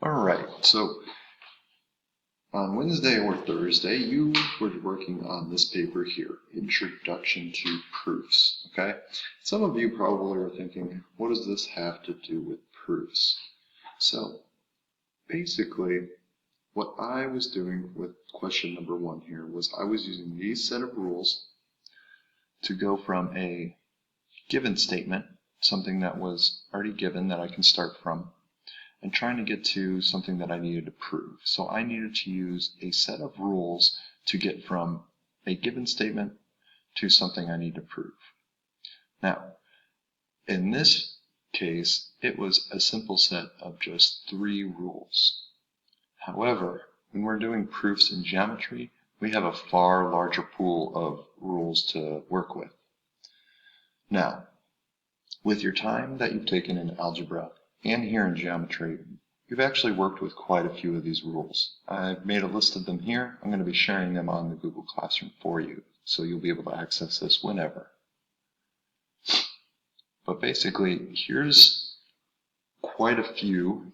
Alright, so on Wednesday or Thursday, you were working on this paper here, Introduction to Proofs, okay? Some of you probably are thinking, what does this have to do with proofs? So, basically, what I was doing with question number 1 here was I was using these set of rules to go from a given statement, something that was already given that I can start from, and trying to get to something that I needed to prove. So I needed to use a set of rules to get from a given statement to something I need to prove. Now, in this case, it was a simple set of just 3 rules. However, when we're doing proofs in geometry, we have a far larger pool of rules to work with. Now, with your time that you've taken in algebra and here in geometry, you've actually worked with quite a few of these rules. I've made a list of them here. I'm going to be sharing them on the Google Classroom for you, so you'll be able to access this whenever. But basically, here's quite a few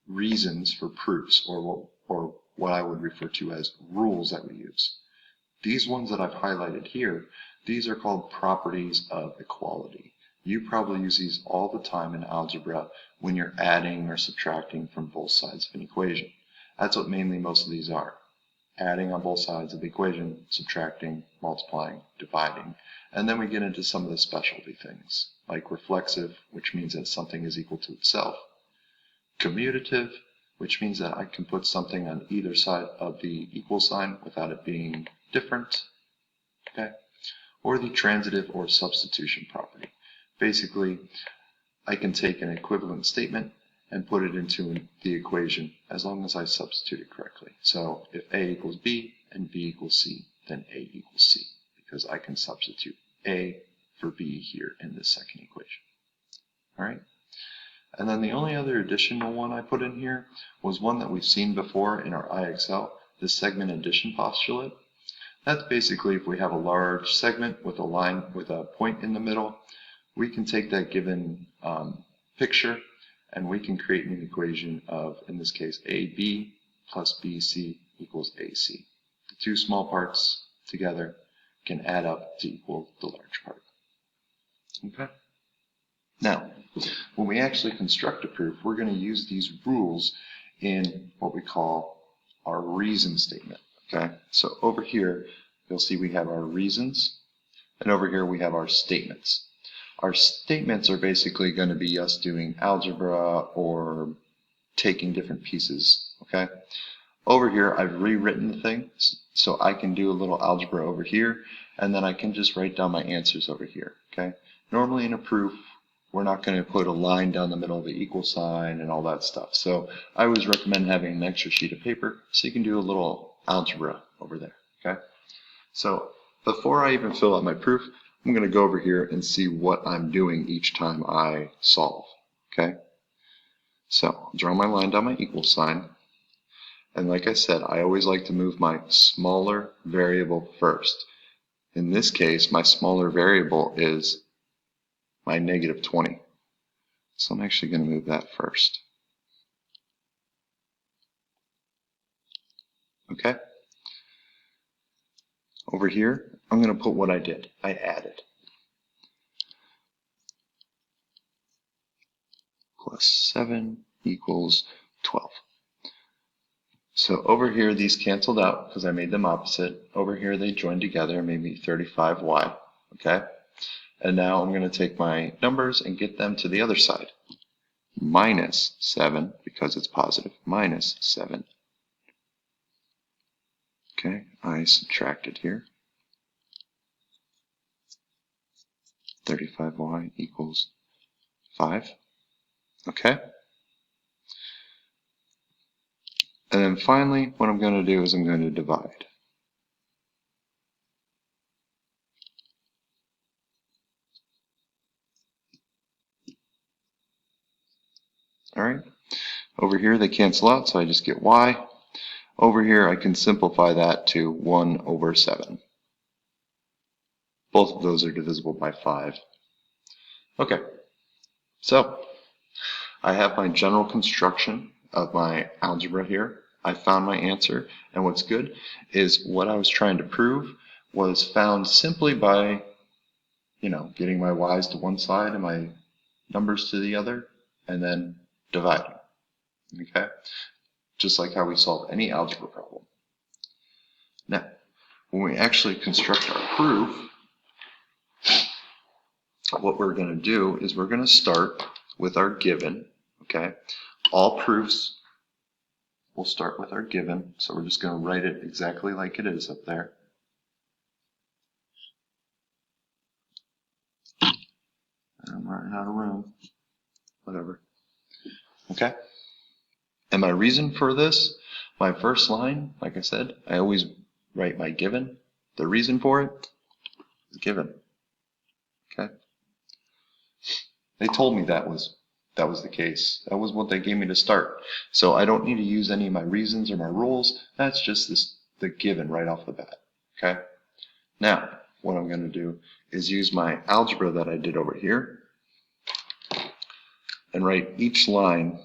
reasons for proofs, or what I would refer to as rules that we use. These ones that I've highlighted here, these are called properties of equality. You probably use these all the time in algebra when you're adding or subtracting from both sides of an equation. That's what mainly most of these are. Adding on both sides of the equation, subtracting, multiplying, dividing. And then we get into some of the specialty things, like reflexive, which means that something is equal to itself. Commutative, which means that I can put something on either side of the equal sign without it being different. Okay? Or the transitive or substitution property. Basically, I can take an equivalent statement and put it into the equation as long as I substitute it correctly. So if A equals B and B equals C, then A equals C, because I can substitute A for B here in this second equation. All right? And then the only other additional one I put in here was one that we've seen before in our IXL, the segment addition postulate. That's basically if we have a large segment with a line with a point in the middle, we can take that given picture and we can create an equation of, in this case, AB plus BC equals AC. The two small parts together can add up to equal the large part. Okay? Now, when we actually construct a proof, we're going to use these rules in what we call our reason statement. Okay? So over here, you'll see we have our reasons, and over here we have our statements. Our statements are basically going to be us doing algebra or taking different pieces, okay? Over here, I've rewritten the thing, so I can do a little algebra over here, and then I can just write down my answers over here, okay? Normally in a proof, we're not going to put a line down the middle of the equal sign and all that stuff. So I always recommend having an extra sheet of paper so you can do a little algebra over there, okay? So before I even fill out my proof, I'm going to go over here and see what I'm doing each time I solve, okay? So I'll draw my line down my equal sign. And like I said, I always like to move my smaller variable first. In this case, my smaller variable is my negative 20. So I'm actually going to move that first. Okay? Over here, I'm going to put what I did. I added. Plus 7 equals 12. So over here, these canceled out because I made them opposite. Over here, they joined together, made me 35y. Okay? And now I'm going to take my numbers and get them to the other side. Minus 7, because it's positive, minus 7. Okay, I subtracted here. 35y equals 5. Okay? And then finally, what I'm going to do is I'm going to divide. Alright? Over here they cancel out, so I just get y. Over here I can simplify that to 1 over 7. Both of those are divisible by 5. Okay, so I have my general construction of my algebra here. I found my answer, and what's good is what I was trying to prove was found simply by, getting my y's to one side and my numbers to the other, and then dividing. Okay? Just like how we solve any algebra problem. Now, when we actually construct our proof, what we're going to do is we're going to start with our given. Okay? All proofs will start with our given, so we're just going to write it exactly like it is up there. I'm running out of room. Whatever. Okay? And my reason for this, my first line, like I said, I always write my given. The reason for it is given. Okay? They told me that was the case. That was what they gave me to start. So I don't need to use any of my reasons or my rules. That's just the given right off the bat. Okay? Now, what I'm going to do is use my algebra that I did over here and write each line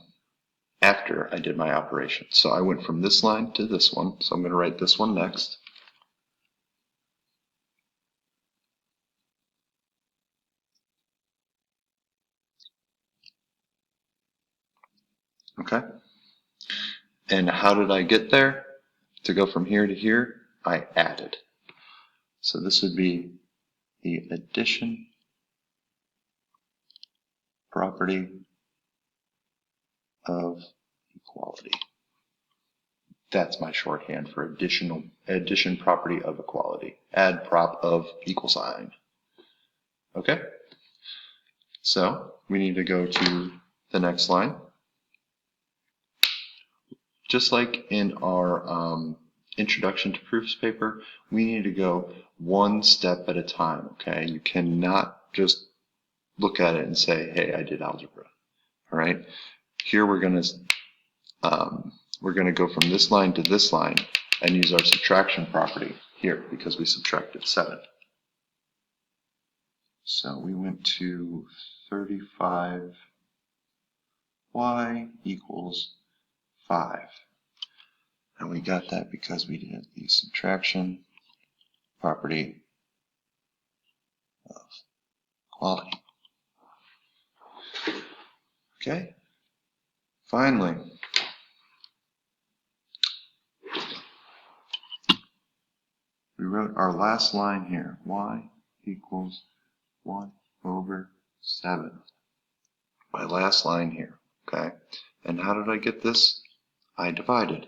after I did my operation. So I went from this line to this one, so I'm going to write this one next. Okay? And how did I get there? To go from here to here, I added. So this would be the addition property of equality. That's my shorthand for addition property of equality. Add prop of equal sign. Okay? So we need to go to the next line. Just like in our introduction to proofs paper, we need to go one step at a time. Okay? You cannot just look at it and say, hey, I did algebra. All right? Here we're going to go from this line to this line and use our subtraction property here because we subtracted 7. So we went to 35y equals 5. And we got that because we did the subtraction property of equality. Okay? Finally, we wrote our last line here. Y equals 1 over 7. My last line here. Okay? And how did I get this? I divided.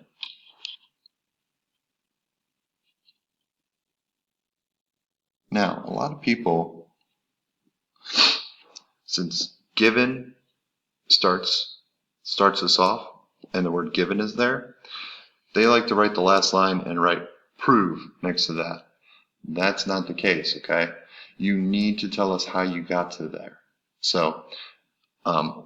Now, a lot of people, since given starts us off, and the word given is there, they like to write the last line and write prove next to that. That's not the case, okay? You need to tell us how you got to there. So,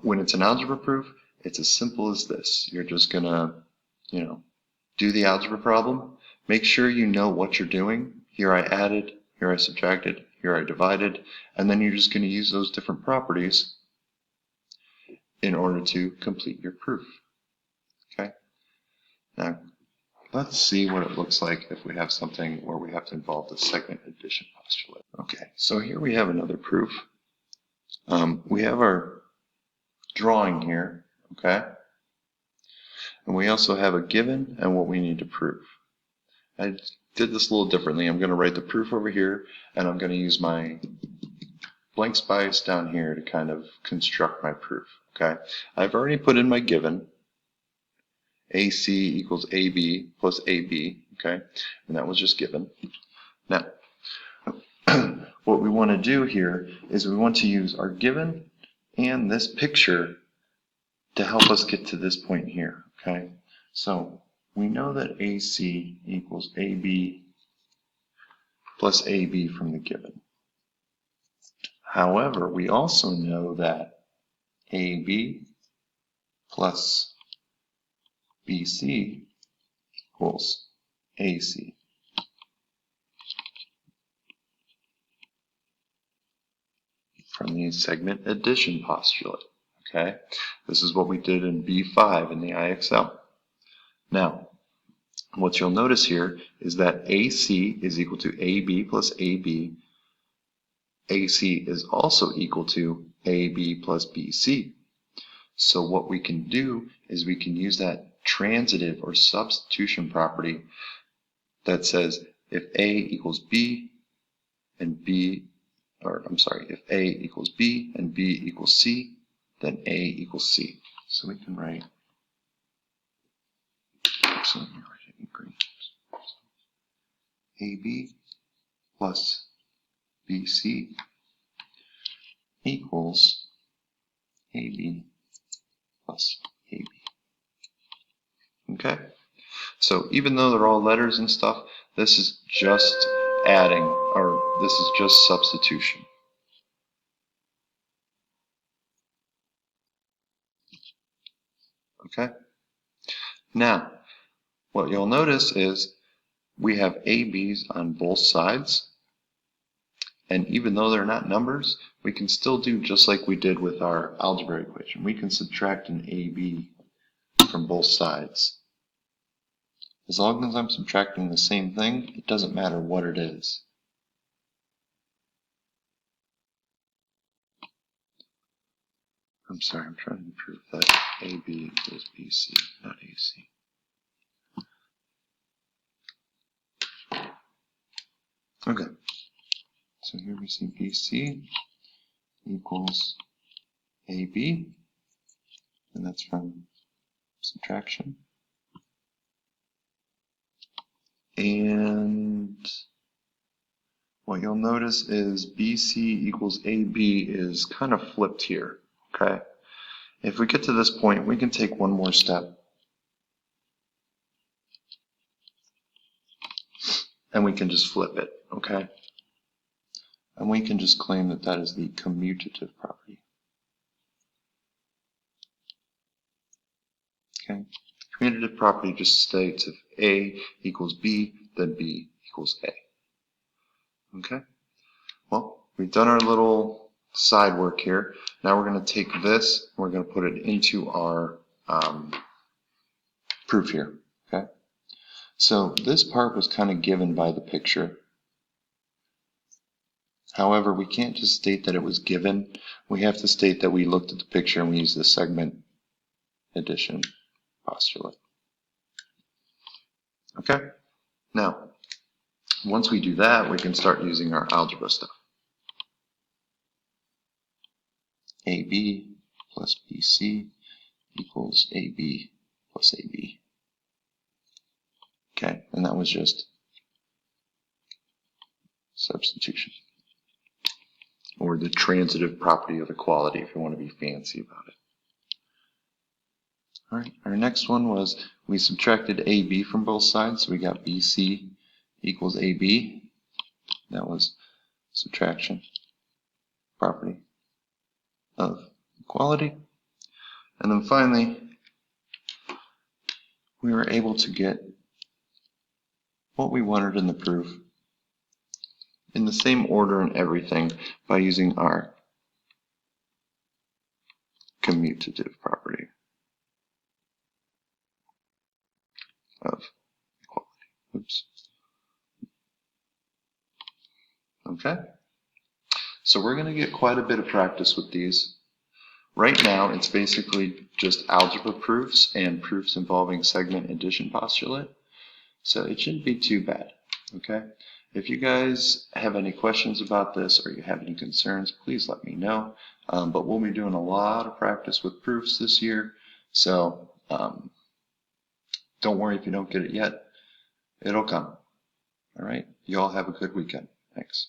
when it's an algebra proof, it's as simple as this. You're just gonna, do the algebra problem. Make sure you know what you're doing. Here I added, here I subtracted, here I divided, and then you're just going to use those different properties in order to complete your proof. Okay? Now, let's see what it looks like if we have something where we have to involve the segment addition postulate. Okay, so here we have another proof. We have our drawing here, okay? And we also have a given and what we need to prove. I did this a little differently. I'm going to write the proof over here, and I'm going to use my blank space down here to kind of construct my proof. Okay, I've already put in my given, AC equals AB plus AB, okay, and that was just given. Now, what we want to do here is we want to use our given and this picture to help us get to this point here, okay? So we know that AC equals AB plus AB from the given. However, we also know that AB plus BC equals AC. From the segment addition postulate. Okay, this is what we did in B5 in the IXL. Now, what you'll notice here is that AC is equal to AB plus AB. AC is also equal to AB plus BC. So what we can do is we can use that transitive or substitution property that says if A equals B and B, or I'm sorry, if A equals B and B equals C, then A equals C. So we can write, so let me write it in green. AB plus BC equals AB plus AB. Okay? So even though they're all letters and stuff, this is just adding, or this is just substitution. Okay? Now, what you'll notice is we have AB's on both sides, and even though they're not numbers, we can still do just like we did with our algebraic equation. We can subtract an AB from both sides. As long as I'm subtracting the same thing, it doesn't matter what it is. I'm sorry, I'm trying to prove that AB equals BC, not AC. Okay, so here we see BC equals AB, and that's from subtraction. And what you'll notice is BC equals AB is kind of flipped here, okay? If we get to this point, we can take one more step. And we can just flip it, okay? And we can just claim that that is the commutative property. Okay? Commutative property just states if A equals B, then B equals A. Okay? Well, we've done our little side work here. Now we're going to take this, and we're going to put it into our proof here. Okay? So this part was kind of given by the picture. However, we can't just state that it was given. We have to state that we looked at the picture and we used the segment addition postulate. Okay? Now, once we do that, we can start using our algebra stuff. AB plus BC equals AB plus AB. Okay, and that was just substitution, or the transitive property of equality if you want to be fancy about it. All right, our next one was we subtracted AB from both sides, so we got BC equals AB. That was subtraction property of equality. And then finally, we were able to get what we wanted in the proof in the same order and everything by using our commutative property of equality. Oops. Okay? So we're going to get quite a bit of practice with these. Right now, it's basically just algebra proofs and proofs involving segment addition postulate. So it shouldn't be too bad. Okay? If you guys have any questions about this or you have any concerns, please let me know. But we'll be doing a lot of practice with proofs this year. So don't worry if you don't get it yet. It'll come. All right? You all have a good weekend. Thanks.